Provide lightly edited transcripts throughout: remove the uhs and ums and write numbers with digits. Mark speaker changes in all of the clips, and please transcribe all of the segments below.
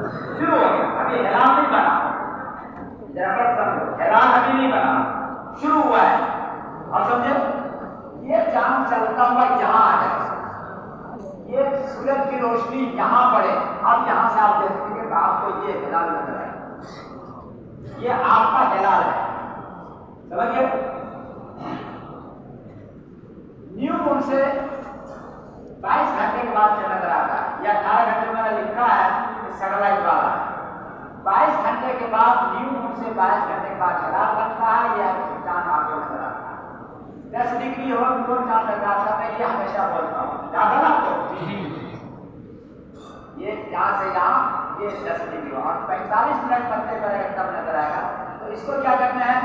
Speaker 1: शुरू हो गया, अभी हिलाल नहीं बना, जरा समझो, हिलाल अभी नहीं बना, शुरू हुआ है। अब समझे, ये चांद चलता हुआ यहाँ आ जाए, ये सूरज की रोशनी यहाँ पड़े, अब यहाँ से आप देखेंगे कि आपको ये हिलाल नजर आए, ये आपका हिलाल है, समझिए। न्यू मून से 22 घंटे के बाद नजर आता है, या 18 घंटे मैंने लिखा है सैटेलाइट वाला, 22 घंटे के बाद न्यू मून से 22 घंटे के बाद हिलाल बनता है, या चांद आपको नजर आता है। 10 डिग्री हो तो चांद नजर आता है, ये हमेशा बोलता हूँ, याद है ना आपको? ये यहाँ से यहाँ ये 10 डिग्री और 45 मिनट पत्ते पर तब नजर आएगा। तो इसको क्या करना है?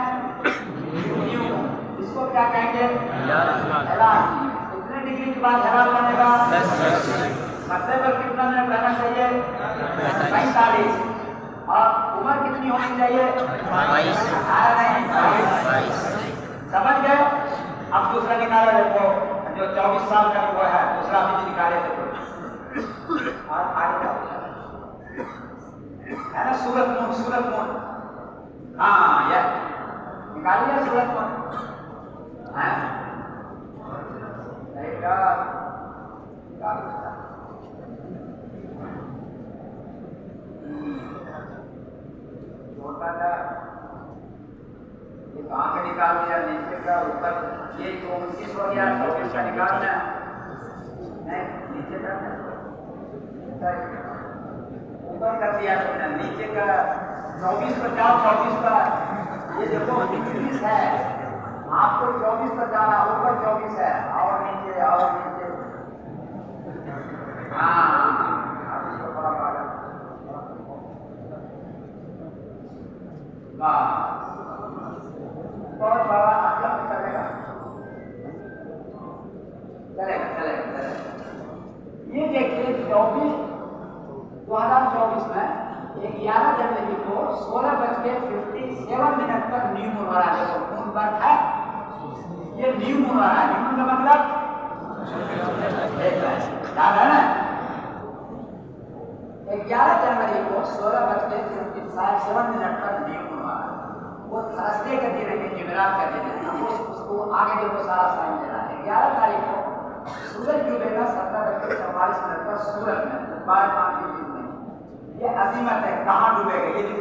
Speaker 1: New moon. इसको क्या कहेंगे? हिलाल। कितने डिग्री के बाद हिलाल बनेगा? 10 पत्ते पर कितना मिनट रहना चाहिए? 45। और उम्र कितनी होनी चाहिए? 22। समझ गए? अब दूसरा निकाला देखो, जो 24 साल का वो है, दूसरा भी निकाले थे और आगे है ना, सूरत मून, सूरत मून, हाँ ये निकालिए सूरत मून, है ये कहाँ के निकाल दिया, नीचे का ऊपर, ये 29 हो गया, 24 का निकालना है, नहीं नीचे का ऊपर कर दिया तुमने, नीचे का 24 पर जाओ, 24 का ये देखो 29 है, आपको 24 पर जाना, ऊपर 24 है, और नीचे, और नीचे, हाँ बहुत बड़ा आकलन चलेगा, चलेगा चलेगा चलेगा। ये देखिए 2024 में 11 जनवरी को 16:57 पर न्यू मून आ रहा है, मून बर्थ है, ये न्यू मून आ रहा है, न्यू मून का मतलब याद है ना? 11 जनवरी को 16:57 पर न्यू मून आ रहा है, वो थर्सडे का दिन है, जुमेरात का दिन है, उसको आगे देखो सारा साइन दे रहा है। 11 तारीख को सूरज डूबेगा 17:44 पर सूरज में, 12 5 की चीज नहीं, ये अजीमत है, कहाँ डूबेगा ये भी